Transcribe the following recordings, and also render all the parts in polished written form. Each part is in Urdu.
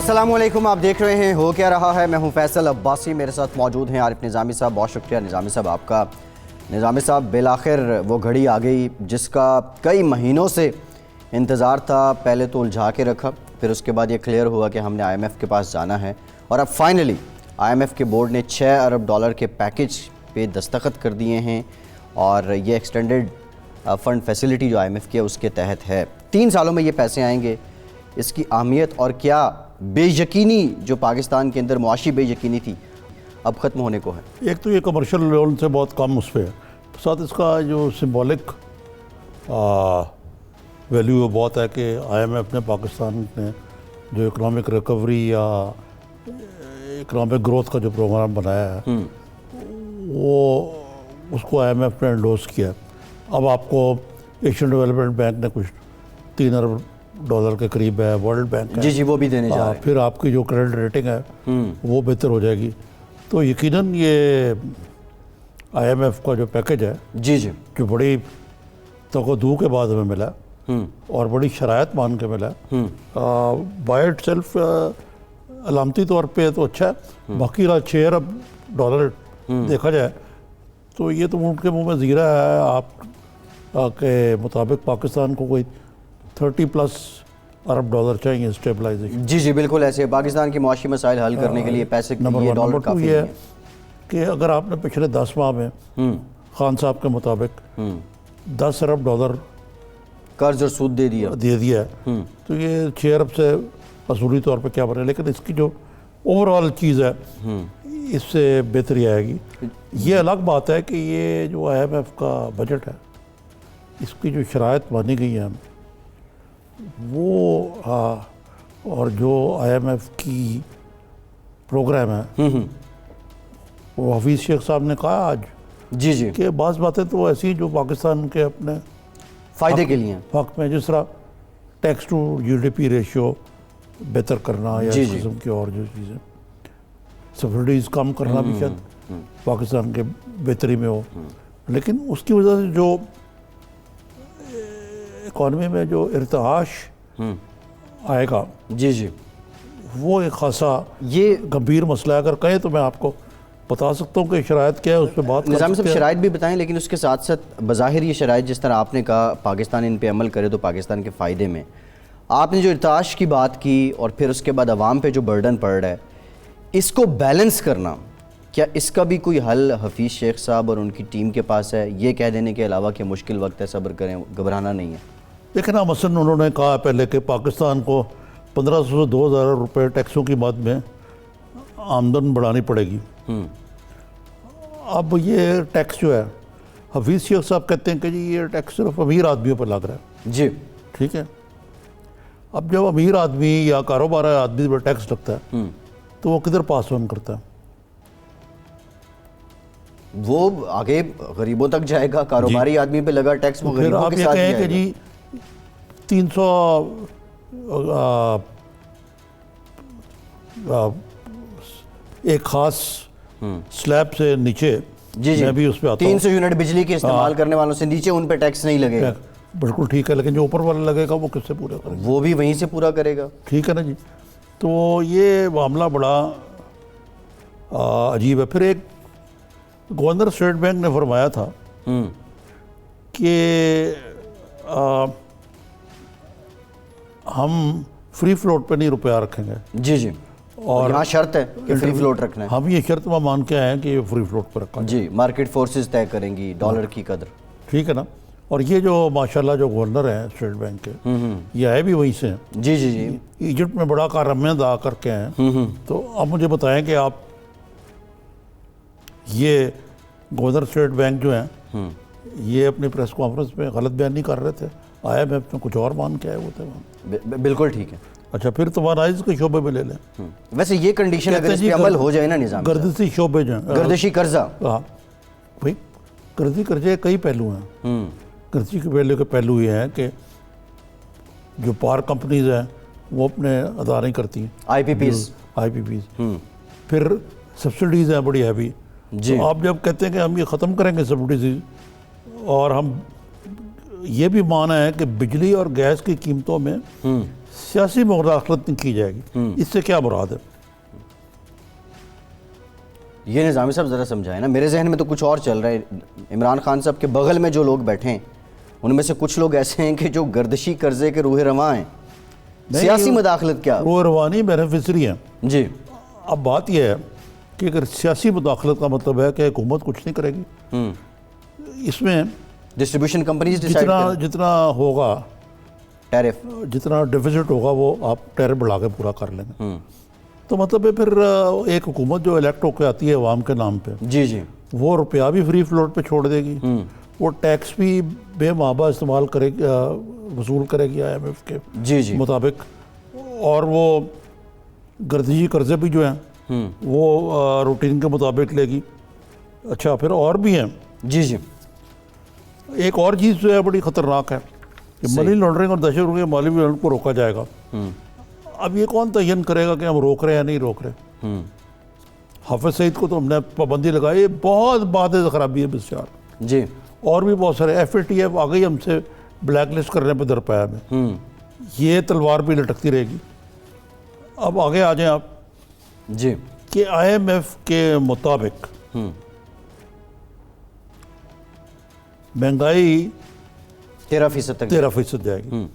السلام علیکم، آپ دیکھ رہے ہیں ہو کیا رہا ہے۔ میں ہوں فیصل عباسی، میرے ساتھ موجود ہیں عارف نظامی صاحب۔ بہت شکریہ نظامی صاحب آپ کا۔ نظامی صاحب، بالآخر وہ گھڑی آ گئی جس کا کئی مہینوں سے انتظار تھا۔ پہلے تو الجھا کے رکھا، پھر اس کے بعد یہ کلیئر ہوا کہ ہم نے آئی ایم ایف کے پاس جانا ہے، اور اب فائنلی آئی ایم ایف کے بورڈ نے $6 ارب کے پیکج پہ دستخط کر دیے ہیں، اور یہ ایکسٹینڈڈ فنڈ فیسلٹی جو آئی ایم ایف کی ہے اس کے تحت ہے۔ 3 سالوں میں یہ پیسے آئیں گے۔ اس کی اہمیت اور کیا بے یقینی جو پاکستان کے اندر معاشی بے یقینی تھی اب ختم ہونے کو ہے؟ ایک تو یہ کمرشل لیول سے بہت کم اس پہ ہے، ساتھ اس کا جو سمبولک ویلیو ہے بہت ہے کہ آئی ایم ایف نے پاکستان نے جو اکنامک ریکوری یا اکنامک گروتھ کا جو پروگرام بنایا ہے وہ اس کو آئی ایم ایف نے انڈورس کیا ہے۔ اب آپ کو ایشین ڈیولپمنٹ بینک نے کچھ $3 ارب کے قریب ہے، ورلڈ بینک ہے جی وہ بھی دینے جا رہے ہیں۔ پھر آپ کی جو کریڈٹ ریٹنگ ہے وہ بہتر ہو جائے گی، تو یقیناً یہ آئی ایم ایف کا جو پیکج ہے جی جو بڑی توقع کے بعد ہمیں ملا اور بڑی شرائط مان کے ملا، بائی اٹ سیلف علامتی طور پہ تو اچھا ہے۔ باقی رہا $6 ارب دیکھا جائے تو یہ تو اونٹ کے منہ میں زیرہ ہے۔ آپ کے مطابق پاکستان کو کوئی $30+ ارب چاہیے اسٹیبلائزیشن۔ جی بالکل ایسے ہے۔ پاکستان کی معاشی مسائل حل کرنے کے لیے پیسے یہ ڈالر کافی ہے کہ اگر آپ نے پچھلے 10 ماہ میں خان صاحب کے مطابق $10 ارب قرض اور سود دے دیا ہے تو یہ 6 ارب سے اصولی طور پہ کیا بنے، لیکن اس کی جو اوور آل چیز ہے اس سے بہتری آئے گی۔ یہ الگ بات ہے کہ یہ جو آئی ایم ایف کا بجٹ ہے اس کی جو شرائط مانی گئی ہیں وہ اور جو آئی ایم ایف کی پروگرام ہے وہ حفیظ شیخ صاحب نے کہا آج جی کہ بعض باتیں تو ایسی جو پاکستان کے اپنے فائدے کے لیے حق میں، جس طرح tax to G D P ratio بہتر کرنا یا اس قسم کی اور جو چیزیں، سبسڈیز کم کرنا بھی شاید پاکستان کے بہتری میں ہو، لیکن اس کی وجہ سے جو اکانومی میں جو ارتعاش آئے گا جی وہ ایک خاصا یہ گمبھیر مسئلہ ہے۔ اگر کہیں تو میں آپ کو بتا سکتا ہوں کہ شرائط کیا ہے، اس پہ بات نظام صاحب شرائط بھی بتائیں، لیکن اس کے ساتھ ساتھ بظاہر یہ شرائط جس طرح آپ نے کہا پاکستان ان پہ عمل کرے تو پاکستان کے فائدے میں، آپ نے جو ارتعاش کی بات کی اور پھر اس کے بعد عوام پہ جو برڈن پڑ رہا ہے اس کو بیلنس کرنا، کیا اس کا بھی کوئی حل حفیظ شیخ صاحب اور ان کی ٹیم کے پاس ہے، یہ کہہ دینے کے علاوہ کہ مشکل وقت ہے صبر کریں گھبرانا نہیں ہے؟ لیکن مثلاً انہوں نے کہا پہلے کہ پاکستان کو 1500 سے 2000 روپے ٹیکسوں کی مد میں آمدن بڑھانی پڑے گی۔ اب یہ ٹیکس جو ہے حفیظ شیخ صاحب کہتے ہیں کہ جی یہ ٹیکس صرف امیر آدمیوں پر لگ رہا ہے۔ جی ٹھیک ہے، اب جب امیر آدمی یا کاروبار آدمی پر ٹیکس لگتا ہے تو وہ کدھر پاس آن کرتا ہے؟ وہ آگے غریبوں تک جائے گا۔ کاروباری آدمی پہ لگا ٹیکس وہ غریبوں کے ساتھ جائے گا۔ پھر آپ یہ کہیں کہ جی 300 ایک خاص سلیب سے نیچے میں بھی اس پہ آتا ہوں 300 یونٹ بجلی کے استعمال کرنے والوں سے نیچے ان پہ ٹیکس نہیں لگے گا۔ بالکل ٹھیک ہے، لیکن جو اوپر والا لگے گا وہ کس سے پورا کرے گا؟ وہ بھی وہیں سے پورا کرے گا۔ ٹھیک ہے نا جی، تو یہ معاملہ بڑا عجیب ہے۔ پھر ایک گورنر اسٹیٹ بینک نے فرمایا تھا کہ ہم فری فلوٹ پہ نہیں روپیہ رکھیں گے۔ جی اور یہاں شرط ہے کہ فری فلوٹ رکھنا ہے۔ ہم یہ شرط مان کے آئے ہیں کہ یہ فری فلوٹ پہ رکھا ہے۔ جی مارکیٹ فورسز طے کریں گی ڈالر کی قدر۔ ٹھیک ہے نا، اور یہ جو ماشاءاللہ جو گورنر ہیں اسٹیٹ بینک کے یہ آئے بھی وہیں سے ہیں۔ جی ایجپٹ میں بڑا کارنامہ ادا کر کے ہیں۔ تو اب مجھے بتائیں کہ آپ یہ گورنر اسٹیٹ بینک جو ہیں یہ اپنی پریس کانفرنس میں غلط بیان نہیں کر رہے تھے، آئی ایم ایف میں کچھ اور مان کے آئے ہوتے ہیں۔ بالکل ٹھیک ہے۔ اچھا پھر توانائی کے شعبے میں لے لیں۔ ویسے یہ کنڈیشن اگر اس پہ عمل ہو جائے نا نظام، گردشی شعبے جو ہیں، گردشی قرضہ، ہاں بھائی گردشی قرضے کئی پہلو ہیں۔ گردشی کے پہلو یہ ہیں کہ جو پاور کمپنیز ہیں وہ اپنے ادا نہیں کرتی ہیں، آئی پی پیز، پھر سبسڈیز ہیں بڑی ہیوی۔ آپ جب کہتے ہیں کہ ہم یہ ختم کریں گے سبسڈیز، اور ہم یہ بھی مانا ہے کہ بجلی اور گیس کی قیمتوں میں سیاسی مداخلت نہیں کی جائے گی. اس سے کیا مراد ہے؟ یہ نظامی صاحب ذرا سمجھائیں نا, میرے ذہن میں تو کچھ اور چل رہا ہے. عمران خان صاحب کے بغل میں جو لوگ بیٹھے ہیں ان میں سے کچھ لوگ ایسے ہیں کہ جو گردشی قرضے کے روح رواں ہیں. سیاسی مداخلت کیا؟ روح روانی بینیفیشری ہیں. جی اب بات یہ ہے کہ اگر سیاسی مداخلت کا مطلب ہے کہ حکومت کچھ نہیں کرے گی, اس میں ڈسٹریبیوشن کمپنیز ڈیسائیڈ جتنا ہوگا ٹیرف, جتنا ڈیفیسٹ ہوگا وہ آپ ٹیرف بڑھا کے پورا کر لیں گے. تو مطلب ہے پھر ایک حکومت جو الیکٹ ہو کے آتی ہے عوام کے نام پہ, جی جی, وہ روپیہ بھی فری فلوٹ پہ چھوڑ دے گی, وہ ٹیکس بھی بے محابہ استعمال کرے گی, وصول کرے گی IMF کے جی جی مطابق, اور وہ گردشی قرضے بھی جو ہیں وہ روٹین کے مطابق لے گی. اچھا پھر اور بھی ہیں. جی جی, ایک اور چیز جو ہے بڑی خطرناک ہے کہ منی لانڈرنگ اور دہشت گردی مالی لانڈرنگ کو روکا جائے گا. اب یہ کون تعین کرے گا کہ ہم روک رہے ہیں یا نہیں روک رہے؟ حافظ سعید کو تو ہم نے پابندی لگائی, یہ بہت بات خرابی ہے بسیار. جی, اور بھی بہت سارے FATF آ گئی ہم سے بلیک لسٹ کرنے پہ درپایا میں. یہ تلوار بھی لٹکتی رہے گی. اب آگے آ جائیں آپ جی, کہ IMF کے مطابق مہنگائی 13% تک 13% جائے گی.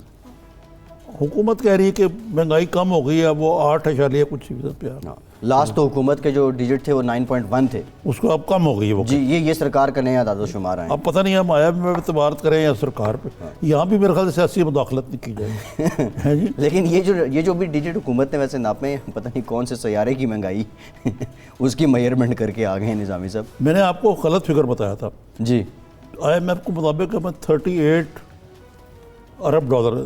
حکومت کہہ رہی ہے کہ مہنگائی کم ہو گئی ہے, وہ 8 کچھ فیصد پہ ہے. لاسٹ تو حکومت کے جو ڈیجٹ تھے وہ 9.1 تھے, اس کو اب کم ہو گئی ہے وہ. جی, یہ سرکار کا نیا اعداد و شمار ہیں. اب پتہ نہیں ہم IMF میں اعتبار کریں یا سرکار پہ, یہاں بھی میرے خیال سے سیاسی مداخلت نہیں کی جائے گی. لیکن یہ جو بھی ڈیجٹ حکومت نے ویسے ناپے, پتہ نہیں کون سے سیارے کی مہنگائی اس کی میئرمنٹ کر کے آ گئے ہیں نظامی صاحب. میں نے آپ کو غلط فگر بتایا تھا. جی, IMF کے مطابق ہمیں 38 ارب ڈالر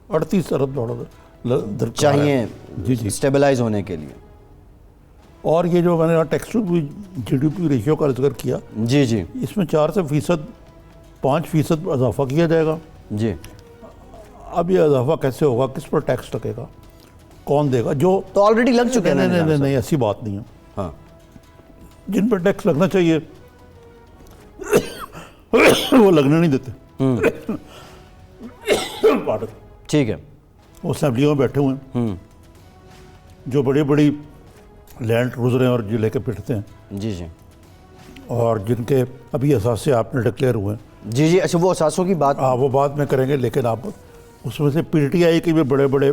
38 ارب ڈالر چاہیے جی جی اسٹیبلائز ہونے کے لیے. اور یہ جو میں نے ٹیکس ٹو GDP ریشیو کا ذکر کیا, جی جی, اس میں 5% اضافہ کیا جائے گا. جی, اب یہ اضافہ کیسے ہوگا, کس پر ٹیکس لگے گا, کون دے گا؟ جو تو آلریڈی لگ چکے ہیں. نہیں ایسی بات نہیں ہے. ہاں, جن پر ٹیکس لگنا چاہیے وہ لگنے نہیں دیتے. ٹھیک ہے, وہ اسمبلیوں میں بیٹھے ہوئے ہیں جو بڑی بڑی لینڈ روزریں اور جو لے کے پٹتے ہیں. جی جی, اور جن کے ابھی اثاثے آپ نے ڈکلیئر ہوئے ہیں. جی جی, اچھا وہ اثاثوں کی بات, وہ بات میں کریں گے, لیکن آپ اس میں سے PTI کے بھی بڑے بڑے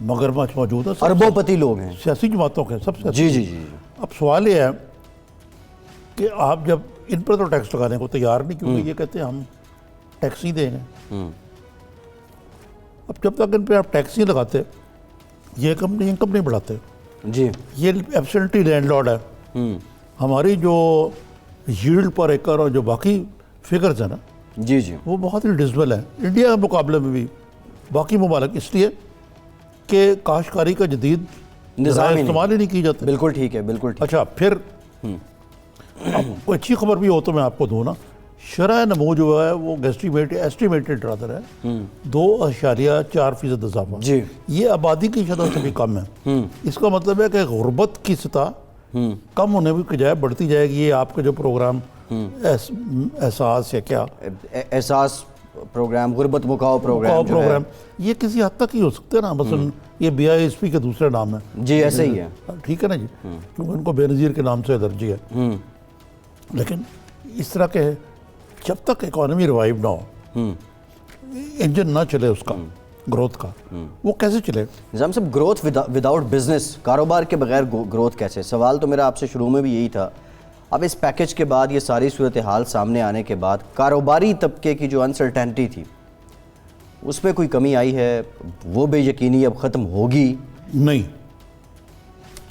مگرمچھ موجود ہیں, اربوں پتی لوگ ہیں, سیاسی جماعتوں کے سب سے. جی جی جی. اب سوال یہ ہے کہ آپ جب ان پر تو ٹیکس لگانے کو تیار نہیں, کیونکہ یہ کہتے ہیں ہم ٹیکس ہی دیں گے. اب جب تک ان پہ آپ ٹیکس نہیں لگاتے, یہ کمپنی انکم نہیں بڑھاتے. جی, یہ ایبسنٹی لینڈ لارڈ ہے. ہماری جو ییلڈ پر ایکر اور جو باقی فگرز ہیں نا, جی جی, وہ بہت ہی ڈسبل ہیں انڈیا کے مقابلے میں بھی باقی ممالک, اس لیے کہ کاشتکاری کا جدید نظام استعمال ہی نہیں کی جاتے. بالکل ٹھیک ہے, بالکل ٹھیک. اچھا پھر اب کوئی اچھی خبر بھی ہو تو میں آپ کو دوں نا, شرح نمو جو ہے وہ ایسٹیمیٹڈ رادر ہے 2.4% اضافہ. جی, یہ آبادی کی شرح سے بھی کم ہے. اس کا مطلب ہے کہ غربت کی سطح کم ہونے کی بجائے بڑھتی جائے گی. یہ آپ کا جو پروگرام احساس یا کیا احساس پروگرام, غربت مکاؤ پروگرام, یہ کسی حد تک ہی ہو سکتے ہیں نا. مثلا یہ BISP کے دوسرے نام ہے. جی ایسے ہی ہے, ٹھیک ہے نا جی, کیونکہ ان کو بے نظیر کے نام سے درجی ہے. لیکن اس طرح کے جب تک اکانومی ریوائیو نہ ہو, انجن نہ چلے اس کا گروتھ کا, وہ کیسے چلے؟ نظام صاحب, گروتھ وداؤٹ بزنس, کاروبار کے بغیر گروتھ کیسے؟ سوال تو میرا آپ سے شروع میں بھی یہی تھا. اب اس پیکج کے بعد, یہ ساری صورتحال سامنے آنے کے بعد, کاروباری طبقے کی جو انسرٹینٹی تھی اس میں کوئی کمی آئی ہے؟ وہ بے یقینی اب ختم ہوگی؟ نہیں,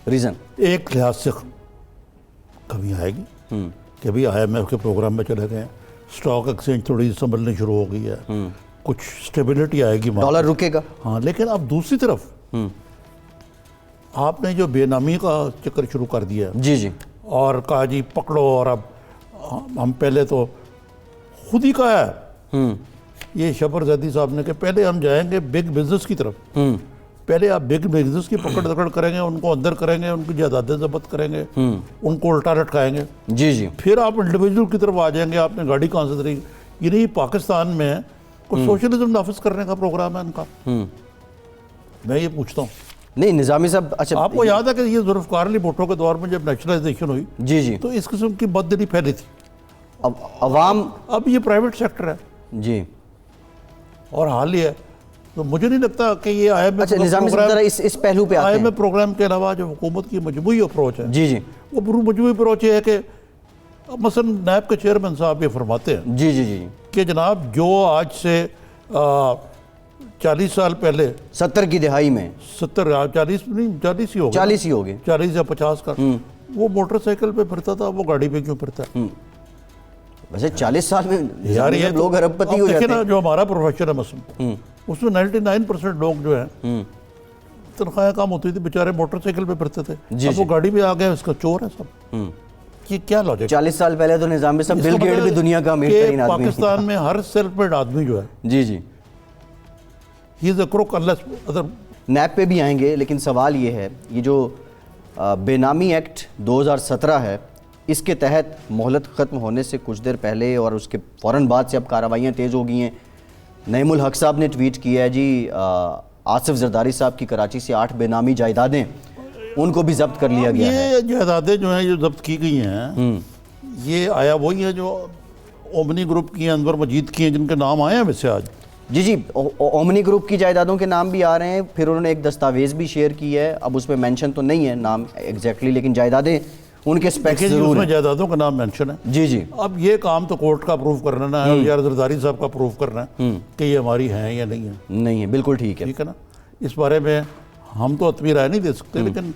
ریزن ایک لحاظ سے کمی آئے گی کہ ابھی IMF کے پروگرام میں چلے گئے ہیں, اسٹاک ایکسچینج تھوڑی سنبھلنی شروع ہو گئی ہے, کچھ سٹیبلٹی آئے گی, ڈالر رکے گا. ہاں, لیکن اب دوسری طرف آپ نے جو بے نامی کا چکر شروع کر دیا ہے, جی جی, اور کہا جی پکڑو, اور اب ہم پہلے تو خود ہی کہا ہے یہ شبر زیدی صاحب نے کہ پہلے ہم جائیں گے بگ بزنس کی طرف. پہلے آپ بگ بزنس کی پکڑ دکڑ کریں گے, ان کو اندر کریں گے, ان کی جائیدادیں ضبط کریں گے, ان کو الٹا لٹکائیں گے. جی جی, پھر آپ انڈیویجول کی طرف آ جائیں گے. آپ نے گاڑی کہاں سے دری, یعنی پاکستان میں کوئی سوشلزم نافذ کرنے کا پروگرام ہے ان کا. میں یہ پوچھتا ہوں. نہیں نظامی صاحب اچھا آپ کو یاد ہے کہ یہ ذوالفقار علی بھٹو کے دور میں جب نیشنلائزیشن ہوئی جی جی تو اس قسم کی بددلی پھیلی تھی. عوام اب یہ پرائیویٹ سیکٹر ہے جی. اور حال ہی ہے. تو مجھے نہیں لگتا کہ یہ آئی ایم اچھا نظامی صاحب ذرا اس پہلو پہ آتے ہیں. پروگرام کے علاوہ جو حکومت کی مجموعی اپروچ ہے جی جی وہ مجموعی اپروچ یہ ہے کہ مثلا نیب کے چیئرمین صاحب یہ فرماتے ہیں جی جی جی کہ جناب جو آج سے 40 سال پہلے 70 کی دہائی میں 40 ہی ہو گئے 40 ہی ہو گئے 40 یا 50 کا وہ موٹر سائیکل پہ پھرتا تھا, وہ گاڑی پہ کیوں پھرتا ہے؟ ویسے 40 سال میں یار یہ لوگ ارب پتی ہو جاتے نا, ہیں. جو ہمارا پروفیشن ہے مثلا اس میں 99% لوگ جو ہیں تنخواہیں کام ہوتی تھی, بیچارے موٹر سائیکل پہ پھرتے تھے. اب وہ گاڑی پہ آ گئے, اس کا چور ہے سب. یہ کیا لاجک؟ 40 سال پہلے تو نظامی صاحب بل گیٹ بھی دنیا کا امیر ترین آدمی ہے. پاکستان میں ہر سیلف میڈ آدمی جو ہے جی جی ہی از اے کروک انلیس ادر. نیب پہ بھی آئیں گے, لیکن سوال یہ ہے یہ جو بے نامی ایکٹ 2017 ہے اس کے تحت مہلت ختم ہونے سے کچھ دیر پہلے اور اس کے فوراً بعد سے اب کارروائیاں تیز ہو گئی ہیں. نعیم الحق صاحب نے ٹویٹ کیا ہے جی آصف زرداری صاحب کی کراچی سے 8 بے نامی جائیدادیں ان کو بھی ضبط کر لیا گیا ہے. یہ جائیدادیں جو ہیں جو ضبط کی گئی ہیں یہ آیا وہی ہے جو اومنی گروپ کی ہیں, انور مجید کی ہیں, جن کے نام آئے ہیں ویسے آج. جی جی اومنی گروپ کی جائیدادوں کے نام بھی آ رہے ہیں. پھر انہوں نے ایک دستاویز بھی شیئر کی ہے, اب اس پہ مینشن تو نہیں ہے نام ایگزیکٹلی, لیکن جائیدادیں ان کے اسپیکس ضرور اس میں ہیں. جائیدادوں کا نام مینشن ہے. جی جی اب یہ کام تو کورٹ کا اپروو کرنا ہے, یا زرداری صاحب کا اپروو کرنا ہے کہ یہ ہماری ہیں یا نہیں ہیں. نہیں ہے, بالکل ٹھیک ہے. ٹھیک ہے نا, اس بارے میں ہم تو اتنی رائے نہیں دے سکتے, لیکن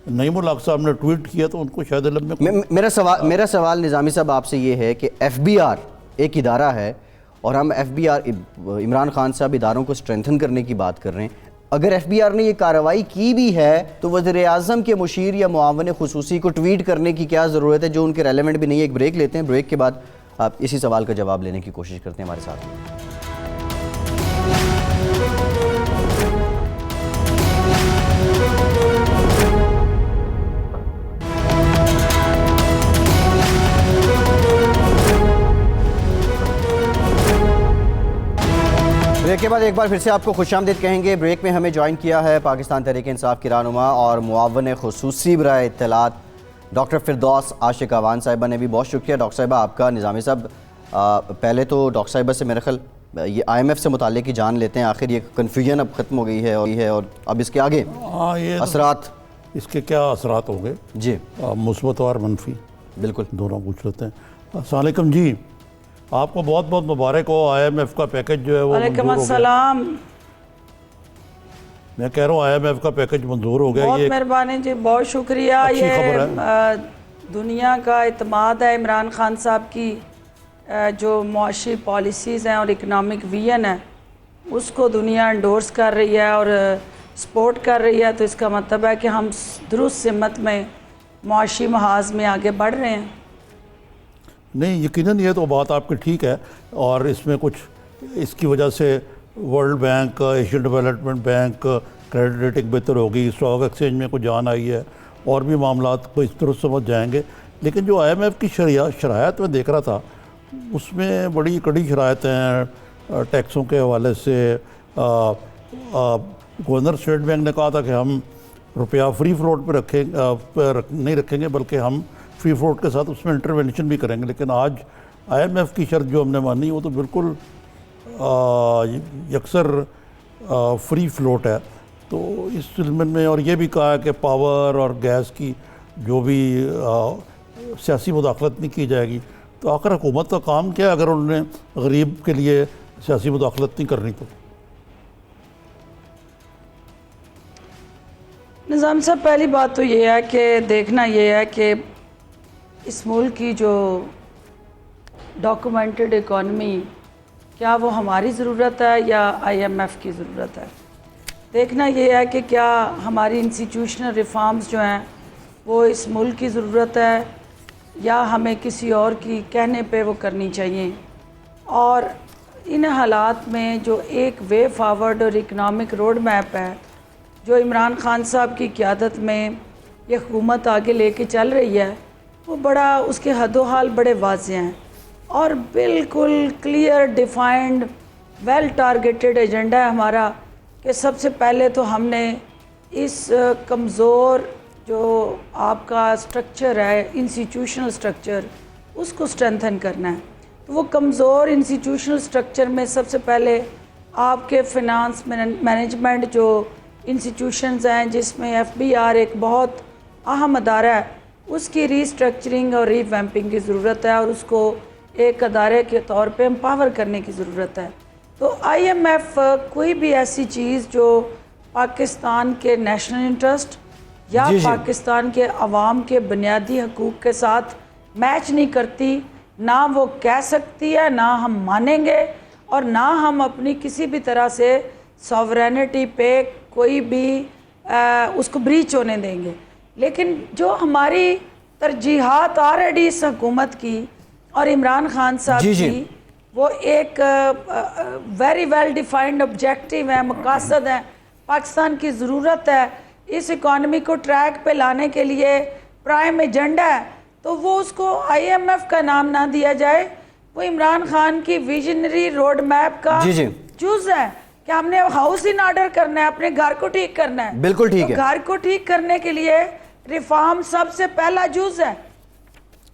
نعیم الحق صاحب نے ٹویٹ کیا تو ان کو شاید علم میں. میرا سوال نظامی صاحب آپ سے یہ ہے کہ ایف بی آر ایک ادارہ ہے اور ہم F B R Imran Khan صاحب اداروں کو اسٹرینتھن کرنے کی بات کر رہے ہیں. اگر ایف بی آر نے یہ کارروائی کی بھی ہے تو وزیر اعظم کے مشیر یا معاون خصوصی کو ٹویٹ کرنے کی کیا ضرورت ہے جو ان کے ریلیونٹ بھی نہیں ہے. ایک بریک لیتے ہیں, بریک کے بعد آپ اسی سوال کا جواب لینے کی کوشش کرتے ہیں ہمارے ساتھ. بریک کے بعد ایک بار پھر سے آپ کو خوش آمدید کہیں گے. بریک میں ہمیں جوائن کیا ہے پاکستان تحریک انصاف کی رہنما اور معاون خصوصی برائے اطلاعات ڈاکٹر فردوس عاشق اعوان صاحبہ نے بھی. بہت شکریہ ڈاکٹر صاحبہ آپ کا. نظامی صاحب پہلے تو ڈاکٹر صاحبہ سے میرے خیال یہ آئی ایم ایف سے متعلق کی جان لیتے ہیں. آخر یہ کنفیوژن اب ختم ہو گئی ہے اور اب اس کے آگے اثرات, اس کے کیا اثرات ہوں گے؟ جی مثبت اور منفی بالکل دونوں پوچھ لیتے ہیں. السلام علیکم جی, آپ کو بہت بہت مبارک ہو. آئی ایم ایف کا پیکج جو ہے وہ وعلیکم السلام. میں کہہ رہا ہوں آئی ایم ایف کا پیکج منظور ہو گیا. بہت مہربانی جی, بہت شکریہ. یہ دنیا کا اعتماد ہے عمران خان صاحب کی جو معاشی پالیسیز ہیں اور اکنامک ویژن ہے اس کو دنیا انڈورس کر رہی ہے اور سپورٹ کر رہی ہے, تو اس کا مطلب ہے کہ ہم درست سمت میں معاشی محاذ میں آگے بڑھ رہے ہیں. نہیں یقیناً یہ تو بات آپ کی ٹھیک ہے, اور اس میں کچھ اس کی وجہ سے world bank, Asian development bank, credit rating بہتر ہوگی, اسٹاک ایکسچینج میں کچھ جان آئی ہے, اور بھی معاملات کو اس طرح سمجھ جائیں گے. لیکن جو آئی ایم ایف کی شرائط میں دیکھ رہا تھا اس میں بڑی کڑی شرائط ہیں. ٹیکسوں کے حوالے سے گورنر اسٹیٹ بینک نے کہا تھا کہ ہم روپیہ فری فلوٹ پہ نہیں رکھیں گے, بلکہ ہم فری فلوٹ کے ساتھ اس میں انٹرونیشن بھی کریں گے. لیکن آج آئی ایم ایف کی شرط جو ہم نے مانی وہ تو بالکل یکسر فری فلوٹ ہے. تو اس ضمن میں اور یہ بھی کہا ہے کہ پاور اور گیس کی جو بھی سیاسی مداخلت نہیں کی جائے گی. تو آخر حکومت کا کام کیا ہے اگر انہوں نے غریب کے لیے سیاسی مداخلت نہیں کرنی؟ تو نظام صاحب پہلی بات تو یہ ہے کہ دیکھنا یہ ہے کہ اس ملک کی جو ڈاکومنٹڈ اکانومی کیا وہ ہماری ضرورت ہے یا آئی ایم ایف کی ضرورت ہے. دیکھنا یہ ہے کہ کیا ہماری انسٹیٹیوشنل ریفارمز جو ہیں وہ اس ملک کی ضرورت ہے یا ہمیں کسی اور کی کہنے پہ وہ کرنی چاہیے. اور ان حالات میں جو ایک وے فارورڈ اور اکنامک روڈ میپ ہے جو عمران خان صاحب کی قیادت میں یہ حکومت آگے لے کے چل رہی ہے وہ بڑا اس کے حد و حال بڑے واضح ہیں اور بالکل clear defined well targeted agenda ہے ہمارا کہ سب سے پہلے تو ہم نے اس کمزور جو آپ کا اسٹرکچر ہے انسٹیٹیوشنل اسٹرکچر اس کو اسٹرینتھن کرنا ہے. تو وہ کمزور انسٹیٹیوشنل اسٹرکچر میں سب سے پہلے آپ کے فنانس مینجمنٹ جو انسٹیٹیوشنز ہیں جس میں FBR ایک بہت اہم ادارہ ہے اس کی ری اسٹرکچرنگ اور ری ویمپنگ کی ضرورت ہے اور اس کو ایک ادارے کے طور پہ امپاور کرنے کی ضرورت ہے. تو IMF کوئی بھی ایسی چیز جو پاکستان کے نیشنل انٹرسٹ یا جی جی. پاکستان کے عوام کے بنیادی حقوق کے ساتھ میچ نہیں کرتی نہ وہ کہہ سکتی ہے نہ ہم مانیں گے اور نہ ہم اپنی کسی بھی طرح سے ساورینٹی پہ کوئی بھی اس کو بریچ ہونے دیں گے. لیکن جو ہماری ترجیحات آلریڈی اس حکومت کی اور عمران خان صاحب جی جی. کی وہ ایک ویری ویل ڈیفائنڈ آبجیکٹیو ہیں مقاصد ہیں. پاکستان کی ضرورت ہے اس اکانومی کو ٹریک پہ لانے کے لیے پرائم ایجنڈا ہے تو وہ اس کو IMF کا نام نہ دیا جائے وہ عمران خان کی ویژنری روڈ میپ کا جی جی. جز ہے کہ ہم نے ہاؤس ان آرڈر کرنا ہے اپنے گھر کو ٹھیک کرنا ہے. بالکل ٹھیک ہے. گھر کو ٹھیک کرنے کے لیے ریفارم سب سے پہلا جز ہے.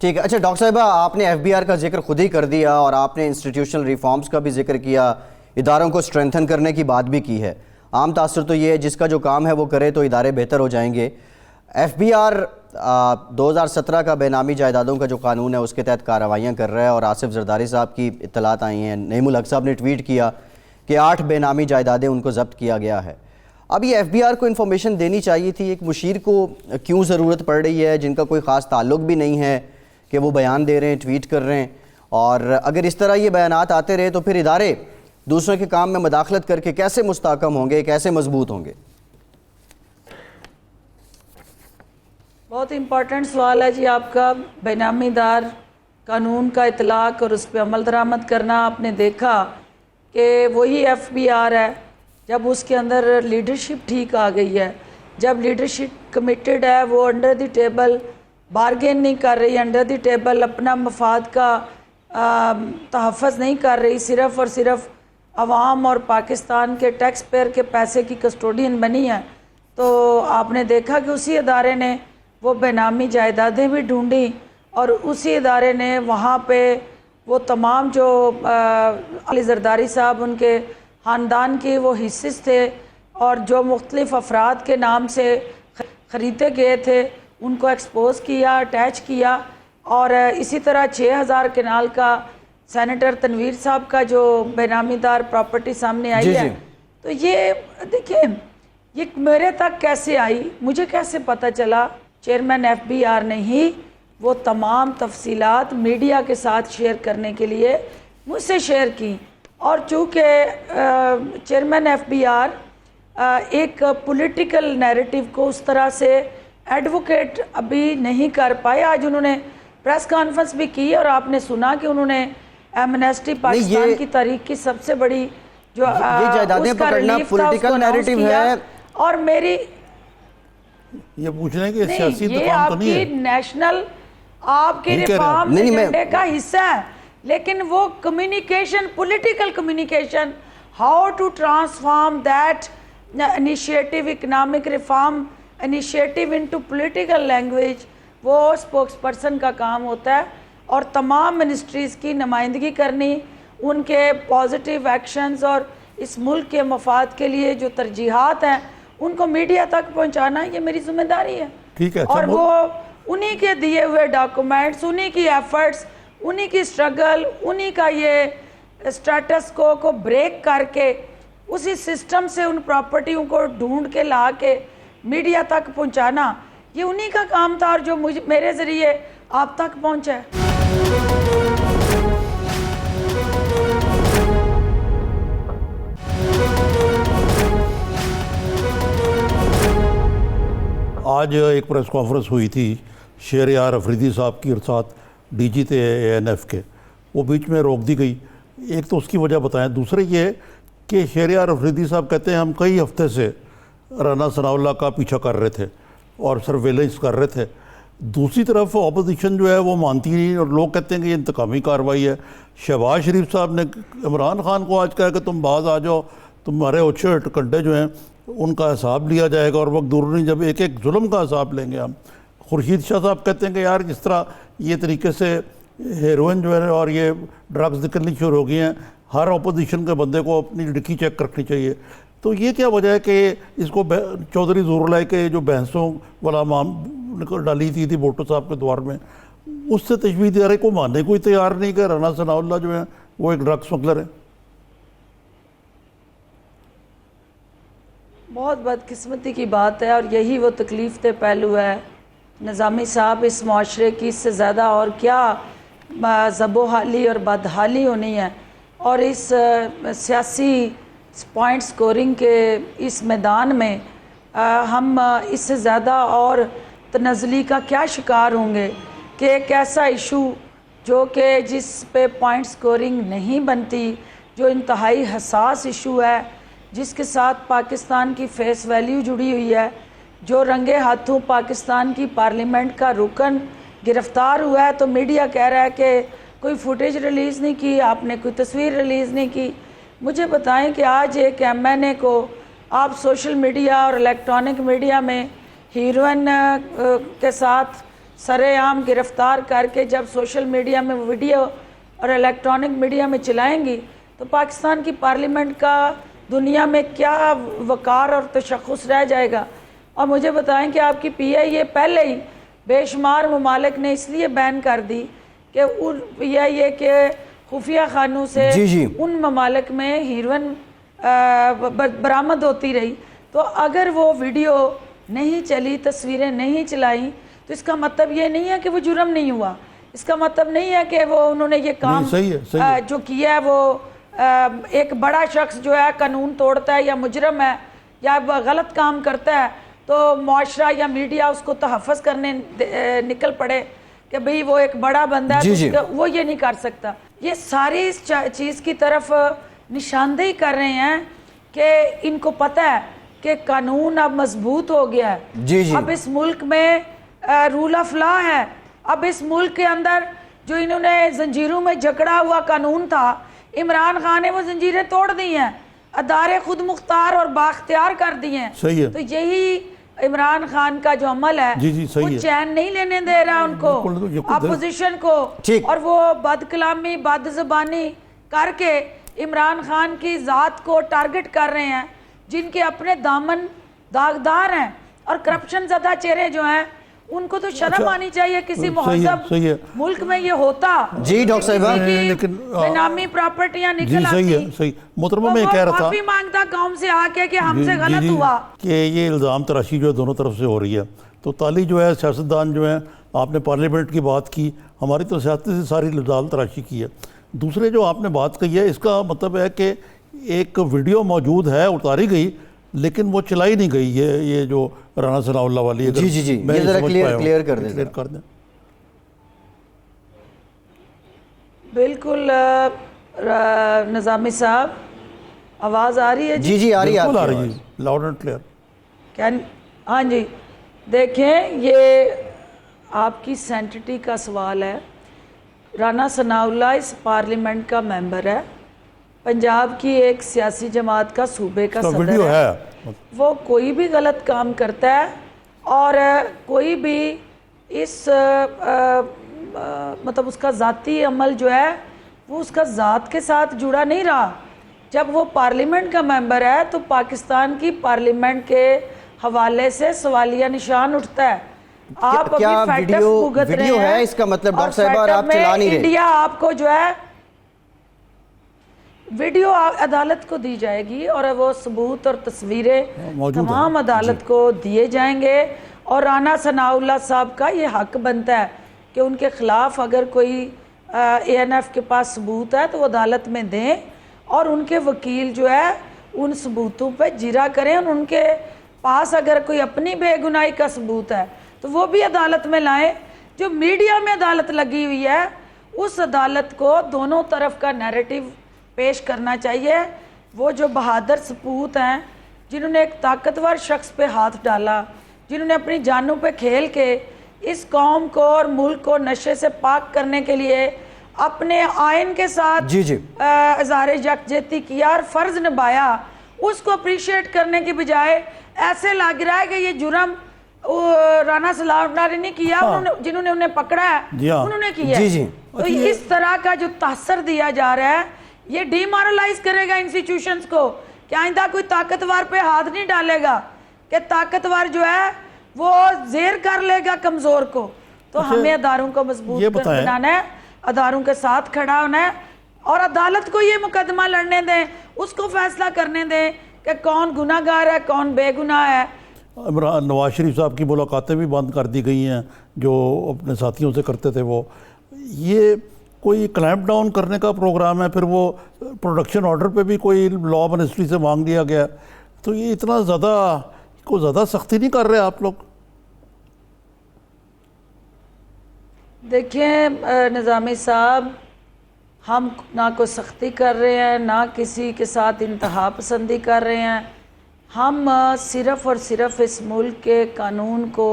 ٹھیک ہے. اچھا ڈاکٹر صاحبہ آپ نے FBR کا ذکر خود ہی کر دیا اور آپ نے انسٹیٹیوشنل ریفارمز کا بھی ذکر کیا اداروں کو اسٹرینتھن کرنے کی بات بھی کی ہے. عام تاثر تو یہ ہے جس کا جو کام ہے وہ کرے تو ادارے بہتر ہو جائیں گے. FBR 2017 کا بے نامی جائیدادوں کا جو قانون ہے اس کے تحت کارروائیاں کر رہا ہے اور آصف زرداری صاحب کی اطلاعات آئی ہیں. نعیم الحق صاحب نے ٹویٹ کیا کہ 8 بے نامی جائیدادیں ان کو ضبط کیا گیا ہے. اب یہ FBR کو انفارمیشن دینی چاہیے تھی. ایک مشیر کو کیوں ضرورت پڑ رہی ہے جن کا کوئی خاص تعلق بھی نہیں ہے کہ وہ بیان دے رہے ہیں ٹویٹ کر رہے ہیں اور اگر اس طرح یہ بیانات آتے رہے تو پھر ادارے دوسروں کے کام میں مداخلت کر کے کیسے مستحکم ہوں گے کیسے مضبوط ہوں گے؟ بہت امپورٹنٹ سوال ہے جی آپ کا. بے نامی دار قانون کا اطلاق اور اس پہ عمل درآمد کرنا. آپ نے دیکھا کہ وہی FBR ہے جب اس کے اندر لیڈرشپ ٹھیک آ گئی ہے جب لیڈرشپ کمیٹڈ ہے وہ انڈر دی ٹیبل بارگین نہیں کر رہی انڈر دی ٹیبل اپنا مفاد کا تحفظ نہیں کر رہی صرف اور صرف عوام اور پاکستان کے ٹیکس پیئر کے پیسے کی کسٹوڈین بنی ہے تو آپ نے دیکھا کہ اسی ادارے نے وہ بے نامی جائیدادیں بھی ڈھونڈیں اور اسی ادارے نے وہاں پہ وہ تمام جو علی زرداری صاحب ان کے خاندان کی وہ حصص تھے اور جو مختلف افراد کے نام سے خریدے گئے تھے ان کو ایکسپوز کیا اٹیچ کیا اور اسی طرح 6000 کنال کا سینیٹر تنویر صاحب کا جو بے نامی دار پراپرٹی سامنے آئی ہے تو یہ دیکھیں یہ میرے تک کیسے آئی مجھے کیسے پتہ چلا چیئرمین FBR نے ہی وہ تمام تفصیلات میڈیا کے ساتھ شیئر کرنے کے لیے مجھ سے شیئر کی اور چونکہ چیئرمین FBR ایک پولیٹیکل نیریٹو کو اس طرح سے ایڈوکیٹ ابھی نہیں کر پائے. آج انہوں نے پریس کانفرنس بھی کی اور آپ نے سنا کہ انہوں نے ایمنسٹی پاکستان کی تاریخ کی سب سے بڑی جو جائیدادیں پکڑنا پولیٹیکل نیریٹو ہے اور میری یہ پوچھنے کہ سیاسی انتقام تو نہیں ہے آپ کی نیشنل آپ کی ریفارم ایجنڈے کا حصہ ہے لیکن وہ communication political communication how to transform that initiative economic reform initiative into political language وہ اسپوکس پرسن کا کام ہوتا ہے اور تمام منسٹریز کی نمائندگی کرنی ان کے پازیٹیو ایکشنز اور اس ملک کے مفاد کے لیے جو ترجیحات ہیں ان کو میڈیا تک پہنچانا یہ میری ذمہ داری ہے. ٹھیک ہے. اور وہ انہی کے دیے ہوئے ڈاکومنٹس انہی کی ایفرٹس انہی کی سٹرگل انہی کا یہ اسٹیٹس کو بریک کر کے اسی سسٹم سے ان پراپرٹیوں کو ڈھونڈ کے لا کے میڈیا تک پہنچانا یہ انہی کا کام تھا اور جو میرے ذریعے آپ تک پہنچا ہے. آج ایک پریس کانفرنس ہوئی تھی شہریار افریدی صاحب کی اور ساتھ DG تھے ANF کے وہ بیچ میں روک دی گئی. ایک تو اس کی وجہ بتائیں دوسرے یہ کہ شہریار افریدی صاحب کہتے ہیں ہم کئی ہفتے سے رانا ثناء اللہ کا پیچھا کر رہے تھے اور سرویلنس کر رہے تھے. دوسری طرف اپوزیشن جو ہے وہ مانتی نہیں اور لوگ کہتے ہیں کہ یہ انتقامی کارروائی ہے. شہباز شریف صاحب نے عمران خان کو آج کہا کہ تم باز آ جاؤ تمہارے اوچھے کنڈے جو ہیں ان کا حساب لیا جائے گا، اور وقت دور نہیں جب ایک ایک ظلم کا حساب لیں گے ہم۔ خورشید شاہ صاحب کہتے ہیں کہ یار جس طرح یہ طریقے سے ہیروئن جو ہے اور یہ ڈرگز نکلنی شروع ہو گئی ہیں، ہر اپوزیشن کے بندے کو اپنی ڈکی چیک رکھنی چاہیے۔ تو یہ کیا وجہ ہے کہ اس کو چودھری ظہور اللہ کے جو بحثوں والا ڈالی تھی بھٹو صاحب کے دور میں، اس سے تشبیہ دے رہے کو ماننے کوئی تیار نہیں کہ رانا ثناء اللہ جو ہے وہ ایک ڈرگ سمگلر ہے۔ بہت بدقسمتی کی بات ہے، اور یہی وہ تکلیف دہ پہلو ہے نظامی صاحب۔ اس معاشرے کی اس سے زیادہ اور کیا ذب و حالی اور بدحالی ہونی ہے، اور اس سیاسی پوائنٹ سکورنگ کے اس میدان میں ہم اس سے زیادہ اور تنزلی کا کیا شکار ہوں گے کہ ایک ایسا ایشو جو کہ جس پہ پوائنٹ سکورنگ نہیں بنتی، جو انتہائی حساس ایشو ہے، جس کے ساتھ پاکستان کی فیس ویلیو جڑی ہوئی ہے، جو رنگے ہاتھوں پاکستان کی پارلیمنٹ کا رکن گرفتار ہوا ہے، تو میڈیا کہہ رہا ہے کہ کوئی فوٹیج ریلیز نہیں کی، آپ نے کوئی تصویر ریلیز نہیں کی۔ مجھے بتائیں کہ آج ایک ایم این اے کو آپ سوشل میڈیا اور الیکٹرانک میڈیا میں ہیروئن کے ساتھ سر عام گرفتار کر کے جب سوشل میڈیا میں ویڈیو اور الیکٹرانک میڈیا میں چلائیں گی، تو پاکستان کی پارلیمنٹ کا دنیا میں کیا وقار اور تشخص رہ جائے گا؟ اور مجھے بتائیں کہ آپ کی پی آئی اے پہلے ہی بے شمار ممالک نے اس لیے بین کر دی کہ پی آئی اے کے خفیہ خانوں سے ان ممالک میں ہیروئن برآمد ہوتی رہی۔ تو اگر وہ ویڈیو نہیں چلی، تصویریں نہیں چلائیں، تو اس کا مطلب یہ نہیں ہے کہ وہ جرم نہیں ہوا، اس کا مطلب نہیں ہے کہ وہ انہوں نے یہ کام جو کیا ہے وہ ایک بڑا شخص جو ہے قانون توڑتا ہے یا مجرم ہے یا غلط کام کرتا ہے تو معاشرہ یا میڈیا اس کو تحفظ کرنے نکل پڑے کہ بھئی وہ ایک بڑا بندہ ہے تو وہ یہ نہیں کر سکتا۔ یہ ساری اس چیز کی طرف نشاندہی کر رہے ہیں کہ ان کو پتہ ہے کہ قانون اب مضبوط ہو گیا ہے، اب اس ملک میں رول آف لا ہے، اب اس ملک کے اندر جو انہوں نے زنجیروں میں جکڑا ہوا قانون تھا، عمران خان نے وہ زنجیریں توڑ دی ہیں، ادارے خود مختار اور بااختیار کر دی ہیں۔ تو یہی عمران خان کا جو عمل ہے وہ چین نہیں لینے دے رہا ان کو، اپوزیشن کو، اور وہ بد کلامی بد زبانی کر کے عمران خان کی ذات کو ٹارگٹ کر رہے ہیں، جن کے اپنے دامن داغدار ہیں اور کرپشن زدہ چہرے جو ہیں، ان کو تو شرم آنی چاہیے کسی مہذب ملک میں یہ ہوتا۔ جی ڈاکٹر صاحبہ، لیکن بینامی پراپرٹیاں نکل آتی، صحیح محترمہ میں کہہ رہا تھا معافی مانگتا قوم سے آ کے کہ ہم سے غلط ہوا کہ یہ الزام تراشی جو ہے دونوں طرف سے ہو رہی ہے۔ تو تالی جو ہے سیاستدان جو ہیں، آپ نے پارلیمنٹ کی بات کی، ہماری تو سیاست سے ساری الزام تراشی کی ہے۔ دوسرے جو آپ نے بات کہی ہے، اس کا مطلب ہے کہ ایک ویڈیو موجود ہے، اتاری گئی لیکن وہ چلائی نہیں گئی، یہ جو رانا ثناء اللہ والی ہے۔ جی یہ ذرا کلیئر کر دیں۔ بالکل نظامی صاحب، آواز آ رہی ہے؟ جی آ رہی ہے، لاؤڈ اینڈ کلیئر۔ ہاں جی، دیکھیں یہ آپ کی سینٹٹی کا سوال ہے۔ رانا ثناء اللہ اس پارلیمنٹ کا ممبر ہے، پنجاب کی ایک سیاسی جماعت کا صوبے کا صدر ہے، وہ کوئی بھی غلط کام کرتا ہے اور کوئی بھی اس مطلب اس کا ذاتی عمل جو ہے وہ اس کا ذات کے ساتھ جڑا نہیں رہا۔ جب وہ پارلیمنٹ کا ممبر ہے تو پاکستان کی پارلیمنٹ کے حوالے سے سوالیہ نشان اٹھتا ہے۔ آپ ابھی فیٹف بھگت رہے ہیں، ہے اس کا مطلب ڈاکٹر صاحبہ اور آپ چلا نہیں رہے۔ انڈیا آپ کو جو ہے ویڈیو عدالت کو دی جائے گی اور وہ ثبوت اور تصویریں تمام عدالت کو دیے جائیں گے، اور رانا ثناء اللہ صاحب کا یہ حق بنتا ہے کہ ان کے خلاف اگر کوئی اے این ایف کے پاس ثبوت ہے تو وہ عدالت میں دیں، اور ان کے وکیل جو ہے ان ثبوتوں پہ جرا کریں، اور ان کے پاس اگر کوئی اپنی بے گناہی کا ثبوت ہے تو وہ بھی عدالت میں لائیں۔ جو میڈیا میں عدالت لگی ہوئی ہے اس عدالت کو دونوں طرف کا نیریٹو پیش کرنا چاہیے۔ وہ جو بہادر سپوت ہیں جنہوں نے ایک طاقتور شخص پہ ہاتھ ڈالا، جنہوں نے اپنی جانوں پہ کھیل کے اس قوم کو اور ملک کو نشے سے پاک کرنے کے لیے اپنے آئین کے ساتھ اظہار یکجہتی کیا اور فرض نبھایا، اس کو اپریشیٹ کرنے کی بجائے ایسے لگ رہا ہے کہ یہ جرم رانا سلام نے کیا، جنہوں نے انہیں پکڑا ہے انہوں نے کیا ہے. تو اس طرح کا جو تاثر دیا جا رہا ہے یہ ڈی مورلائز کرے گا انسٹیٹیوشنز کو کہ آئندہ کوئی طاقتور پہ ہاتھ نہیں ڈالے گا کہ طاقتور جو ہے وہ زیر کر لے گا کمزور کو. تو ہمیں اداروں کو مضبوط بنانا ہے، اداروں کے ساتھ کھڑا ہونا ہے اور عدالت کو یہ مقدمہ لڑنے دیں، اس کو فیصلہ کرنے دیں کہ کون گناہ گار ہے کون بے گناہ ہے. نواز شریف صاحب کی ملاقاتیں بھی بند کر دی گئی ہیں جو اپنے ساتھیوں سے کرتے تھے. وہ یہ کوئی کلیمپ ڈاؤن کرنے کا پروگرام ہے، پھر وہ پروڈکشن آرڈر پہ بھی کوئی لا منسٹری سے مانگ لیا گیا. تو یہ اتنا زیادہ سختی نہیں کر رہے آپ لوگ؟ دیکھیں نظامی صاحب، ہم نہ کوئی سختی کر رہے ہیں نہ کسی کے ساتھ انتہا پسندی کر رہے ہیں. ہم صرف اور صرف اس ملک کے قانون کو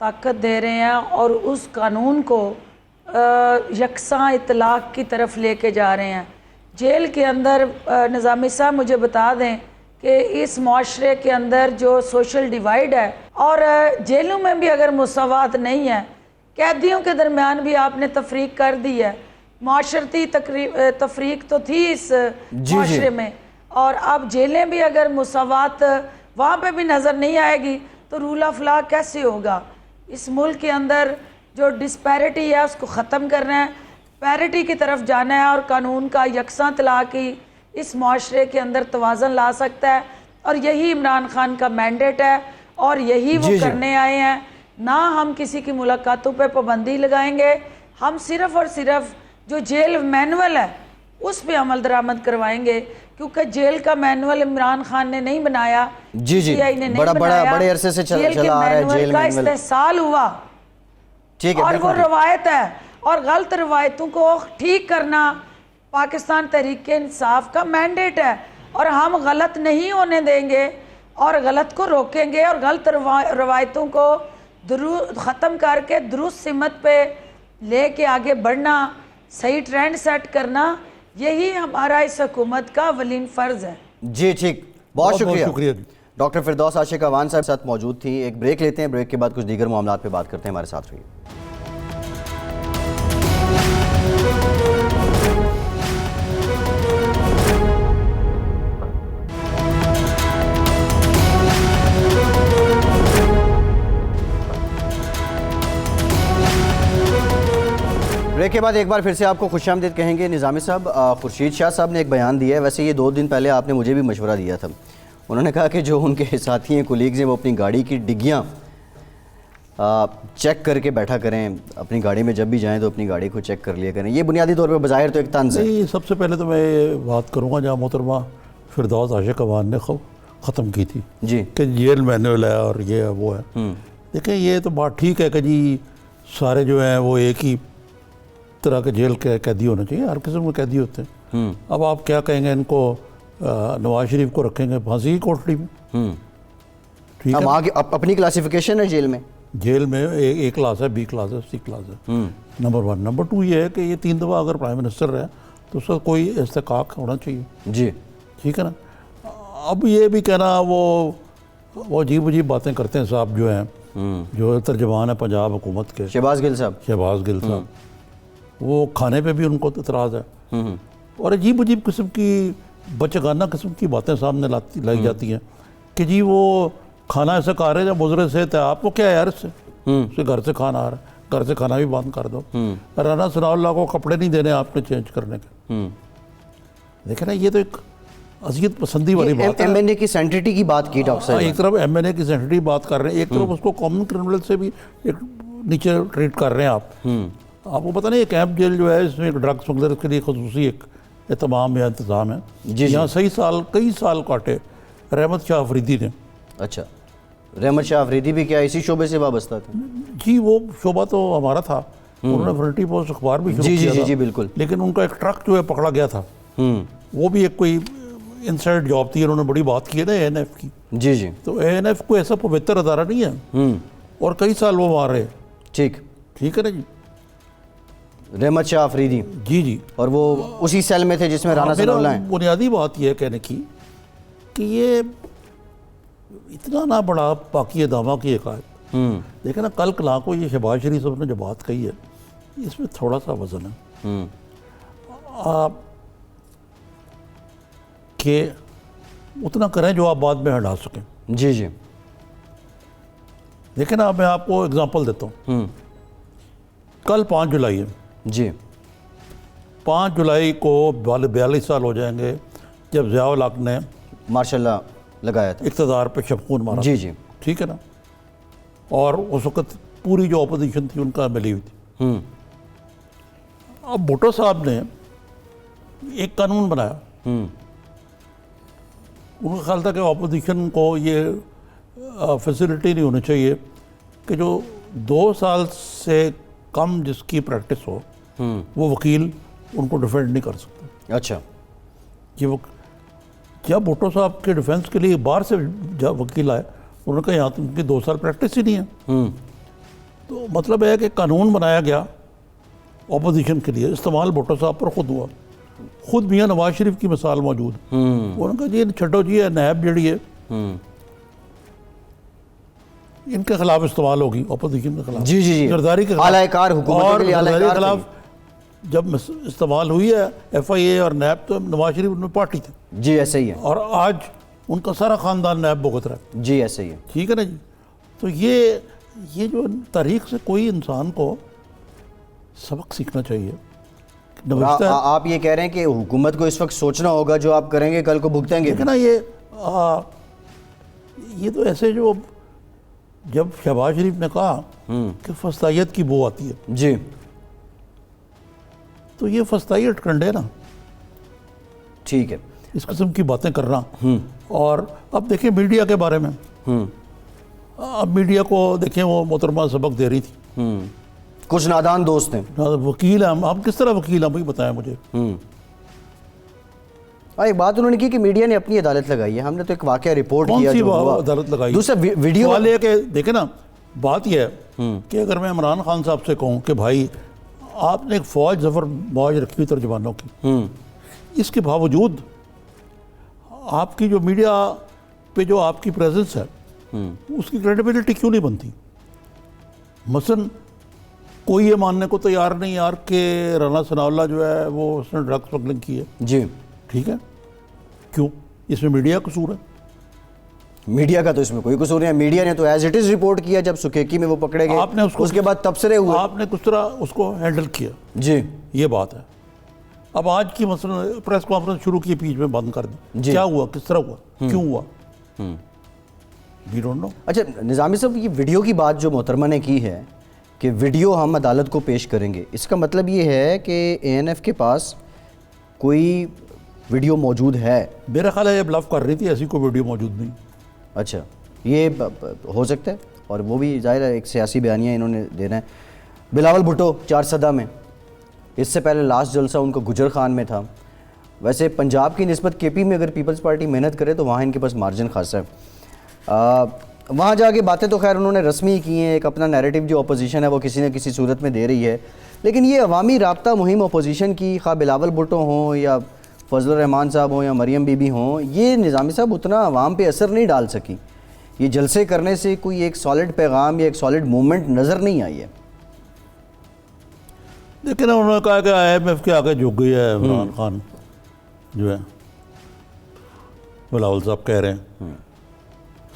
طاقت دے رہے ہیں اور اس قانون کو یکساں اطلاق کی طرف لے کے جا رہے ہیں. جیل کے اندر نظامی صاحب مجھے بتا دیں کہ اس معاشرے کے اندر جو سوشل ڈیوائیڈ ہے اور جیلوں میں بھی اگر مساوات نہیں ہے، قیدیوں کے درمیان بھی آپ نے تفریق کر دی ہے. معاشرتی تفریق تو تھی اس معاشرے میں، اور اب جیلیں بھی اگر مساوات وہاں پہ بھی نظر نہیں آئے گی تو رول آف لا کیسے ہوگا؟ اس ملک کے اندر جو ڈسپیرٹی ہے اس کو ختم کرنا ہے، پیرٹی کی طرف جانا ہے اور قانون کا یکساں طلاق ہی اس معاشرے کے اندر توازن لا سکتا ہے. اور یہی عمران خان کا مینڈیٹ ہے اور یہی وہ کرنے آئے ہیں. نہ ہم کسی کی ملاقاتوں پہ پابندی لگائیں گے، ہم صرف اور صرف جو جیل مینول ہے اس پہ عمل درآمد کروائیں گے، کیونکہ جیل کا مینول عمران خان نے نہیں بنایا، جی بڑے عرصے سے چلا آ رہا ہے جیل کا استحصال ہوا اور وہ روایت ہے. اور غلط روایتوں کو ٹھیک کرنا پاکستان تحریک انصاف کا مینڈیٹ ہے اور ہم غلط نہیں ہونے دیں گے اور غلط کو روکیں گے اور غلط روایتوں کو ختم کر کے درست سمت پہ لے کے آگے بڑھنا، صحیح ٹرینڈ سیٹ کرنا، یہی ہمارا اس حکومت کا اولین فرض ہے. جی ٹھیک، بہت شکریہ. ڈاکٹر فردوس عاشق اوان صاحب ساتھ موجود تھی. ایک بریک لیتے ہیں، بریک کے بعد کچھ دیگر معاملات پہ بات کرتے ہیں. ہمارے ساتھ رہیے. بریک کے بعد ایک بار پھر سے آپ کو خوش آمدید کہیں گے. نظامی صاحب، خورشید شاہ صاحب نے ایک بیان دیا ہے، ویسے یہ 2 دن پہلے آپ نے مجھے بھی مشورہ دیا تھا. انہوں نے کہا کہ جو ان کے ساتھی ہیں، کولیگز ہیں، وہ اپنی گاڑی کی ڈگیاں چیک کر کے بیٹھا کریں. اپنی گاڑی میں جب بھی جائیں تو اپنی گاڑی کو چیک کر لیا کریں. یہ بنیادی طور پہ بظاہر تو ایک طنز ہے. سب سے پہلے تو میں یہ بات کروں گا جہاں محترمہ فردوس عاشق اوان نے ختم کی تھی جی کہ جیل مینول ہے اور یہ وہ ہے. دیکھیں یہ تو بات ٹھیک ہے کہ جی سارے جو ہیں وہ ایک ہی طرح کے جیل کے قیدی ہونے چاہیے، ہر قسم کے قیدی ہوتے ہیں. اب آپ کیا کہیں گے ان کو نواز شریف کو رکھیں گے پھانسی کی کوٹڑی میں؟ ٹھیک ہے، آگے اپنی کلاسیفیکیشن ہے جیل میں. جیل میں اے کلاس ہے، بی کلاس ہے، سی کلاس ہے. نمبر 1. نمبر 2 یہ ہے کہ یہ 3 دفعہ اگر پرائم منسٹر رہے تو اس کا کوئی استحقاق ہونا چاہیے. جی ٹھیک ہے نا. اب یہ بھی کہنا وہ عجیب باتیں کرتے ہیں صاحب جو ہیں، جو ترجمان ہے پنجاب حکومت کے، شہباز گل صاحب، وہ کھانے پہ بھی ان کو اعتراض ہے اور عجیب قسم کی بچگانہ قسم کی باتیں سامنے لائی جاتی ہیں کہ جی وہ کھانا ایسا کھا رہے ہیں جب مضر صحت ہے، آپ کو کیا ہے یار اس سے گھر سے کھانا آ رہا ہے، گھر سے کھانا بھی بند کر دو. رانا ثناء اللہ کو کپڑے نہیں دینے آپ نے چینج کرنے کے. دیکھیں نا، یہ تو ایک اذیت پسندی والی بات ہے. ایم این اے کی سینٹریٹی کی بات کی ڈاکٹر صاحب. ایک طرف ایم این اے کی سینٹریٹی بات کر رہے ہیں، ایک طرف اس کو کامن کرمنل سے بھی ایک نیچے ٹریٹ کر رہے ہیں آپ. آپ کو پتہ نہیں، ایک کیمپ جیل جو ہے اس میں ایک ڈرگ سمگلر کے لیے خصوصی ایک اہتمام یا انتظام ہے. یہاں کئی سال کاٹے رحمت شاہ افریدی نے. اچھا، رحمت شاہ افریدی بھی کیا اسی شعبے سے وابستہ تھے؟ جی وہ شعبہ تو ہمارا تھا، انہوں نے فرنٹی پوسٹ اخبار بھی شروع کیا تھا. جی بالکل. لیکن ان کا ایک ٹرک جو ہے پکڑا گیا تھا، وہ بھی ایک کوئی انسائڈ جاب تھی. انہوں نے بڑی بات کی ہے نا اے این ایف کی. جی تو اے این ایف کوئی ایسا پوتر ادارہ نہیں ہے اور کئی سال وہ وہاں رہے. ٹھیک ہے نا جی. رحمت شاہ افریدی جی اور وہ اسی سیل میں تھے جس میں رانا ثناء اللہ ہیں. بنیادی بات یہ ہے کہنے کی کہ یہ اتنا نہ بڑا باقی دامہ کی حکایت. دیکھیں نا کل کلا کو یہ شہباز شریف صاحب نے جو بات کہی ہے اس میں تھوڑا سا وزن ہے. آپ کہ اتنا کریں جو آپ بعد میں ہٹا سکیں. جی جی دیکھیں نا میں آپ کو اگزامپل دیتا ہوں. کل 5 جولائی ہے. جی 5 جولائی کو 42 سال ہو جائیں گے جب ضیاء الحق نے ماشاء اللہ لگایا تھا. اقتدار پہ شبخون مارا. جی جی ٹھیک ہے نا. اور اس وقت پوری جو اپوزیشن تھی ان کا ملی ہوئی تھی. اب بھٹو صاحب نے ایک قانون بنایا. ان کا خیال تھا کہ اپوزیشن کو یہ فیسلٹی نہیں ہونی چاہیے کہ جو 2 سال سے کم جس کی پریکٹس ہو وہ وکیل ان کو ڈیفینڈ نہیں کر سکتے. اچھا جب بھٹو صاحب کے ڈیفینس کے لیے باہر سے جب وکیل آئے انہوں نے کہا یہاں تو ان کی 2 سال پریکٹس ہی نہیں ہے. تو مطلب ہے کہ قانون بنایا گیا اپوزیشن کے لیے, استعمال بھٹو صاحب پر خود ہوا. خود میاں نواز شریف کی مثال موجود. انہوں نے کہا جی چھڈو جی یہ نیب جڑی ہے ان کے خلاف استعمال ہوگی, اپوزیشن کے خلاف. جی جی جی زرداری کے اعلی کار حکومت کے لیے اعلی زرداری کے کار خلاف جب استعمال ہوئی ہے ایف آئی اے اور نیب تو نواز شریف ان میں پارٹی تھے. جی ایسے ہی ہے. اور آج ان کا سارا خاندان نیب بھگت رہا ہے. جی ایسے ہی ہے. ٹھیک ہے نا جی. تو یہ جو تاریخ سے کوئی انسان کو سبق سیکھنا چاہیے. آپ یہ کہہ رہے ہیں کہ حکومت کو اس وقت سوچنا ہوگا جو آپ کریں گے کل کو بھگتیں گے. لیکن نا یہ تو ایسے جو جب شہباز شریف نے کہا کہ فسطائیت کی بو آتی ہے جی تو یہ فسطائیت کنڈے نا ٹھیک ہے اس قسم کی باتیں کرنا. اور اب دیکھیں میڈیا کے بارے میں, اب میڈیا کو دیکھیں وہ محترمہ سبق دے رہی تھی. کچھ نادان دوست ہیں. وکیل ہیں ہم کس طرح وکیل ہیں بھائی بتائیں مجھے. ایک بات انہوں نے کی کہ میڈیا نے اپنی عدالت لگائی ہے. ہم نے تو ایک واقعہ رپورٹ کون کیا سی جو ہوا. عدالت لگائی. دوسرا ویڈیو سوال یہ کہ دیکھیں نا بات یہ ہے کہ اگر میں عمران خان صاحب سے کہوں کہ بھائی آپ نے ایک فوج ظفر موج رکھی ہوئی ترجمانوں کی, اس کے باوجود آپ کی جو میڈیا پہ جو آپ کی پریزنس ہے اس کی کریڈیبلٹی کیوں نہیں بنتی. مثلا کوئی یہ ماننے کو تیار نہیں یار کہ رانا ثناء اللہ جو ہے وہ اس نے ڈرگ سمگلنگ کی ہے. جی ٹھیک ہے, کیوں اس میں میڈیا قصور ہے؟ میڈیا کا تو اس میں کوئی قصور نہیں ہے. میڈیا نے تو ایز اٹ از رپورٹ کیا جب سکیکی میں وہ پکڑے گئے. آپ نے اس کے بعد تبصرے ہوئے. آپ نے کس طرح اس کو ہینڈل کیا. جی یہ بات ہے. اب آج کی مثلا پریس کانفرنس شروع کی بیچ میں بند کر دی. کیا ہوا, کس طرح ہوا, کیوں ہوا, وی ڈونٹ نو. اچھا نظامی صاحب یہ ویڈیو کی بات جو محترمہ نے کی ہے کہ ویڈیو ہم عدالت کو پیش کریں گے, اس کا مطلب یہ ہے کہ اے این ایف کے پاس کوئی ویڈیو موجود ہے. میرا خیال ہے یہ بلف کر رہی تھی, ایسی کوئی ویڈیو موجود نہیں. اچھا یہ ہو سکتا ہے, اور وہ بھی ظاہر ہے ایک سیاسی بیانیہ انہوں نے دینا ہے. بلاول بھٹو 4 صدہ میں, اس سے پہلے لاسٹ جلسہ ان کو گجر خان میں تھا. ویسے پنجاب کی نسبت کے پی میں اگر پیپلز پارٹی محنت کرے تو وہاں ان کے پاس مارجن خاصا ہے. وہاں جا کے باتیں تو خیر انہوں نے رسمی کی ہیں, ایک اپنا نیریٹو جو اپوزیشن ہے وہ کسی نہ کسی صورت میں دے رہی ہے. لیکن یہ عوامی رابطہ مہم اپوزیشن کی, خواہ بلاول بھٹو ہوں یا فضل الرحمان صاحب ہوں یا مریم بی بی ہوں, یہ نظامی صاحب اتنا عوام پہ اثر نہیں ڈال سکی. یہ جلسے کرنے سے کوئی ایک سالڈ پیغام یا ایک سالڈ موومنٹ نظر نہیں آئی ہے. لیکن انہوں نے کہا کہ آئی ایم ایف کے آگے جھک گئی ہے عمران خان جو ہے, بلاول صاحب کہہ رہے ہیں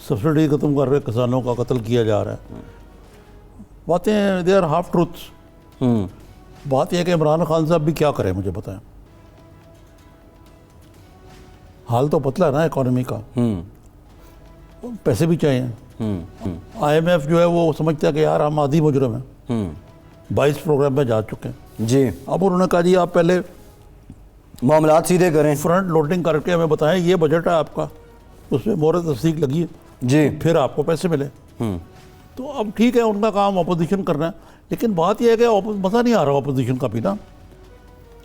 سبسڈی ختم کر رہے, کسانوں کا قتل کیا جا رہا ہے. باتیں دے آر ہاف ٹروتھس. بات یہ ہے کہ عمران خان صاحب بھی کیا کریں مجھے بتائیں. حال تو پتلا ہے نا اکانومی کا, پیسے بھی چاہیے. آئی ایم ایف جو ہے وہ سمجھتا ہے کہ یار ہم آدھی مجرم ہیں, 22 پروگرام میں جا چکے ہیں. جی اب انہوں نے کہا جی آپ پہلے معاملات سیدھے کریں, فرنٹ لوڈنگ کر کے ہمیں بتائیں یہ بجٹ ہے آپ کا, اس میں مہر تصدیق لگی ہے, جی پھر آپ کو پیسے ملے. تو اب ٹھیک ہے ان کا کام اپوزیشن کرنا ہے, لیکن بات یہ ہے کہ مزہ نہیں آ رہا اپوزیشن کا بھی نا.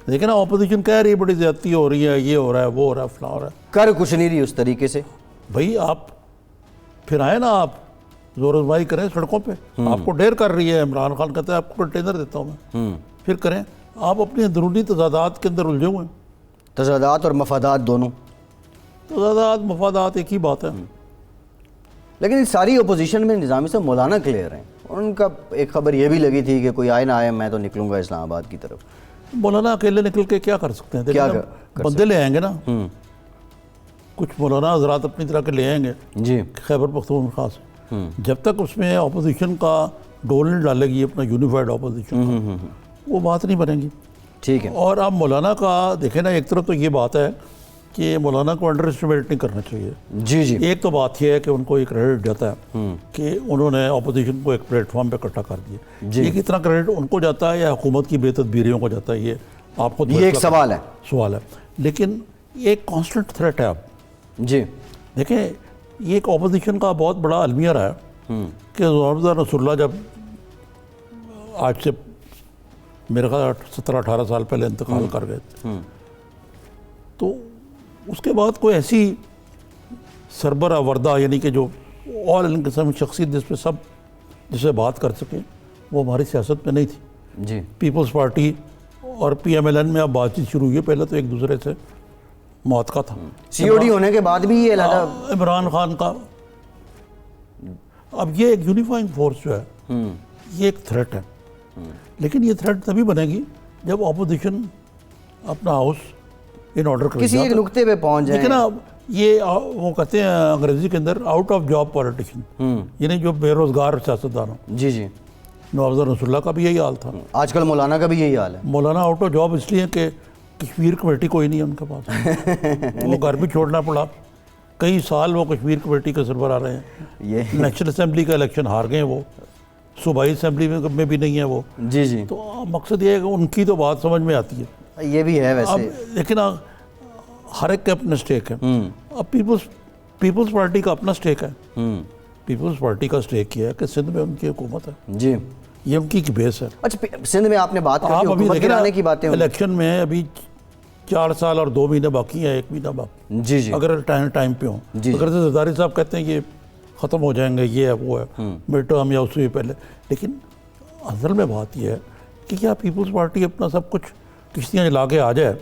لیکن اپوزیشن کہہ رہی ہے بڑی زیادتی ہو رہی ہے, یہ ہو رہا ہے, وہ ہو رہا ہے, فلاں ہو رہا ہے. کر کچھ نہیں رہی اس طریقے سے. بھائی آپ پھر آئے نا, آپ زور آزمائی کریں سڑکوں پہ. آپ کو ڈیر کر رہی ہے, عمران خان کہتا ہے آپ کو کنٹینر دیتا ہوں میں, پھر کریں. آپ اپنی اندرونی تضادات کے اندر الجھے ہوئے ہیں. تضادات اور مفادات دونوں. تو زیادہ مفادات ایک ہی بات ہے. لیکن ساری اپوزیشن میں نظامی صاحب مولانا کلیئر ہیں. ان کا ایک خبر یہ بھی لگی تھی کہ کوئی آئے نہ آئے میں تو نکلوں گا اسلام آباد کی طرف. مولانا اکیلے نکل کے کیا کر سکتے ہیں؟ کیا بندے لے آئیں گے نا, کچھ مولانا حضرات اپنی طرح کے لے آئیں گے جی خیبر پختونخوا سے. جب تک اس میں اپوزیشن کا ڈول نہیں ڈالے گی اپنا یونیفائڈ اپوزیشن کا, وہ بات نہیں بنے گی. ٹھیک ہے. اور اب مولانا کا دیکھیں نا, ایک طرف تو یہ بات ہے کہ مولانا کو انڈر اسٹیمیٹ نہیں کرنا چاہیے. جی جی. ایک تو بات یہ ہے کہ ان کو یہ کریڈٹ جاتا ہے کہ انہوں نے اپوزیشن کو ایک پلیٹ فارم پہ اکٹھا کر دیا. یہ کتنا کریڈٹ ان کو جاتا ہے یا حکومت کی بے تدبیریوں کو جاتا ہے, یہ آپ کو یہ ایک سوال ہے. لیکن ایک کانسٹنٹ تھریٹ ہے. اب جی دیکھیں, یہ ایک اپوزیشن کا بہت بڑا المیہ رہا ہے کہ محمد رسول اللہ جب آج سے میرے خیال 17-18 سال پہلے انتقال کر گئے تھے, تو اس کے بعد کوئی ایسی سربراہ وردہ یعنی کہ جو آل ان قسم شخصیت جس پہ سب جسے بات کر سکیں, وہ ہماری سیاست میں نہیں تھی. جی. پیپلز پارٹی اور پی ایم ایل این میں اب بات چیت شروع ہوئی ہے, پہلے تو ایک دوسرے سے موت کا تھا. سی او ڈی ہونے کے بعد بھی یہ علیحدہ عمران خان کا, اب یہ ایک یونیفائنگ فورس جو ہے یہ ایک تھریٹ ہے. لیکن یہ تھریٹ تبھی بنے گی جب اپوزیشن اپنا ہاؤس ان آرڈر کر کسی ایک نقطے پہ پہنچ جائیں. لیکن اب یہ وہ کہتے ہیں انگریزی کے اندر آؤٹ آف جاب پولیٹیشین, یعنی جو بے روزگار سیاستدان ہوں. جی جی. نواب رسول اللہ کا بھی یہی حال تھا. آج کل مولانا کا بھی یہی حال ہے. مولانا آؤٹ آف جاب اس لیے کہ کشمیر کمیٹی کوئی نہیں ہے ان کے پاس, وہ گھر بھی چھوڑنا پڑا. کئی سال وہ کشمیر کمیٹی کے سربراہ رہے ہیں. یہ نیشنل اسمبلی کا الیکشن ہار گئے, وہ صوبائی اسمبلی میں بھی نہیں ہے وہ. جی جی. تو مقصد یہ ہے کہ ان کی تو بات سمجھ میں آتی ہے. یہ بھی ہے ویسے. لیکن ہر ایک کا اپنا اسٹیک ہے. اب پیپلز پارٹی کا اپنا اسٹیک ہے. پیپلز پارٹی کا اسٹیک یہ ہے کہ سندھ میں ان کی حکومت ہے. جی. یہ ان کی بیس ہے. اچھا, سندھ میں آپ نے بات کی حکومت گرانے کی باتیں, الیکشن میں ابھی 4 سال اور 2 مہینے باقی ہیں, 1 مہینہ باقی. جی جی. اگر ٹائم پہ ہوں, اگر زرداری صاحب کہتے ہیں یہ ختم ہو جائیں گے, یہ ہے وہ ہے مڈ ٹرم یا اس سے پہلے. لیکن اصل میں بات یہ ہے کہ کیا پیپلز پارٹی اپنا سب کچھ کشتیاں جلا کے آ جائے.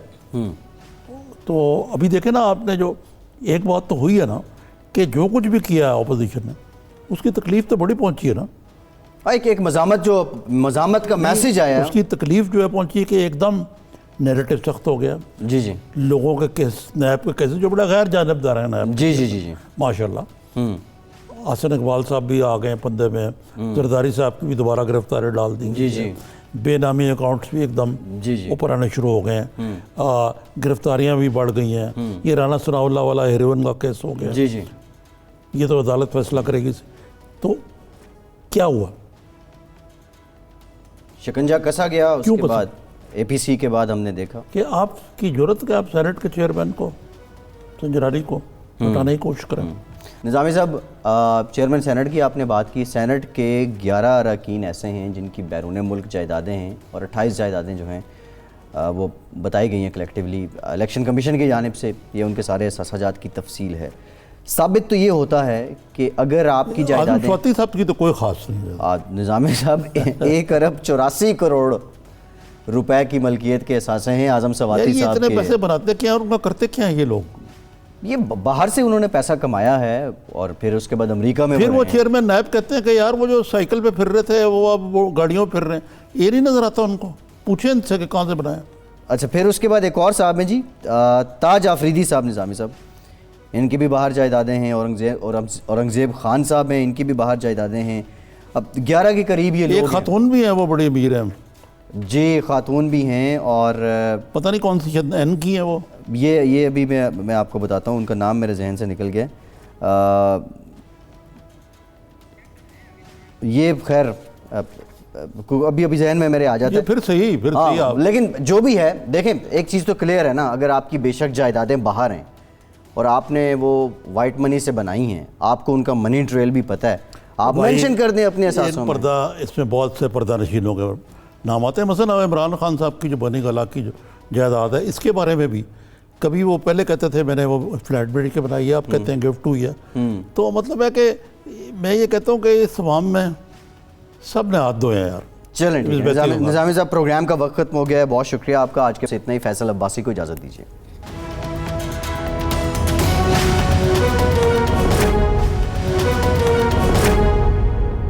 تو ابھی دیکھیں نا آپ نے, جو ایک بات تو ہوئی ہے نا کہ جو کچھ بھی کیا ہے اپوزیشن نے, اس کی تکلیف تو بڑی پہنچی ہے نا. ایک مزاحمت کا میسج آیا, اس کی تکلیف جو ہے پہنچی ہے کہ ایک دم نیریٹو سخت ہو گیا. جی جی. لوگوں کے کیس, نیب کے کیسز جو بڑا غیر جانبدار ہیں نیب. جی جی جی جی. ماشاء اللہ. حسن اقبال صاحب بھی آ گئے پندے میں, زرداری صاحب کی بھی دوبارہ گرفتاری ڈال دی. جی جی. بے نامی اکاؤنٹس بھی ایک دم اوپر آنے شروع ہو گئے ہیں. گرفتاریاں بھی بڑھ گئی ہیں. یہ رانا ثناء اللہ والا ہیروئن کا کیس ہو گیا. جی جی. یہ تو عدالت فیصلہ کرے گی. تو کیا ہوا؟ شکنجہ کسا گیا. اس کے بعد اے پی سی کے بعد ہم نے دیکھا کہ آپ کی ضرورت کہ آپ سینٹ کے چیئرمین کو, سنجرانی کو ہٹانے کی کوشش کریں. نظامی صاحب, چیئرمین سینٹ کی آپ نے بات کی. سینٹ کے 11 اراکین ایسے ہیں جن کی بیرون ملک جائیدادیں ہیں, اور 28 جائیدادیں جو ہیں وہ بتائی گئی ہیں کلیکٹیولی الیکشن کمیشن کی جانب سے. یہ ان کے سارے احساسات کی تفصیل ہے. ثابت تو یہ ہوتا ہے کہ اگر آپ کی جائیدادیں, فوتی صاحب کی تو کوئی خاص نہیں ہے. نظامی صاحب 1 ارب 84 کروڑ روپے کی ملکیت کے اثاثے ہیں اعظم سواتی صاحب کے. اتنے پیسے بناتے کیا اور ان کا کرتے کیا ہیں یہ لوگ؟ یہ باہر سے انہوں نے پیسہ کمایا ہے اور پھر اس کے بعد امریکہ میں پھر وہ چیئرمین نائب کہتے ہیں کہ یار وہ جو سائیکل پہ پھر رہے تھے وہ اب وہ گاڑیوں پھر رہے ہیں. یہ نہیں نظر آتا ان کو. پوچھیں ان سے کہ کہاں سے بنایا. اچھا, پھر اس کے بعد ایک اور صاحب ہیں جی, تاج آفریدی صاحب. نظامی صاحب ان کی بھی باہر جائیدادیں ہیں. اورنگزیب خان صاحب ہیں, ان کی بھی باہر جائیدادیں ہیں. اب 11 کے قریب یہ لوگ. ایک خاتون بھی ہیں, وہ بڑی امیر ہیں. جی, خاتون بھی ہیں. اور پتہ نہیں کون سی این کی ہیں وہ. یہ ابھی میں آپ کو بتاتا ہوں, ان کا نام میرے ذہن سے نکل گیا. یہ خیر ابھی ذہن میں میرے آ جاتا ہے. پھر صحیح لیکن جو بھی ہے, دیکھیں ایک چیز تو کلیئر ہے نا, اگر آپ کی بے شک جائیدادیں باہر ہیں اور آپ نے وہ وائٹ منی سے بنائی ہیں, آپ کو ان کا منی ٹریل بھی پتہ ہے, آپ مینشن کر دیں اپنے اثاثوں میں. پردہ, اس میں بہت سے پردہ نشینوں کے نام آتے ہیں. مثلا عمران خان صاحب کی جو بنی گلا کی جو جائیداد ہے, اس کے بارے میں بھی کبھی وہ پہلے کہتے تھے میں نے وہ فلیٹ بیٹی کے بنائی ہے, آپ کہتے ہیں گفٹ ہوئی ہے. تو مطلب ہے کہ میں یہ کہتا ہوں کہ اس عوام میں سب نے ہاتھ دھوئے ہیں یار. چلیں, نظامی صاحب پروگرام کا وقت ختم ہو گیا ہے. بہت شکریہ آپ کا. آج کے سے اتنا ہی. فیصل عباسی کو اجازت دیجیے.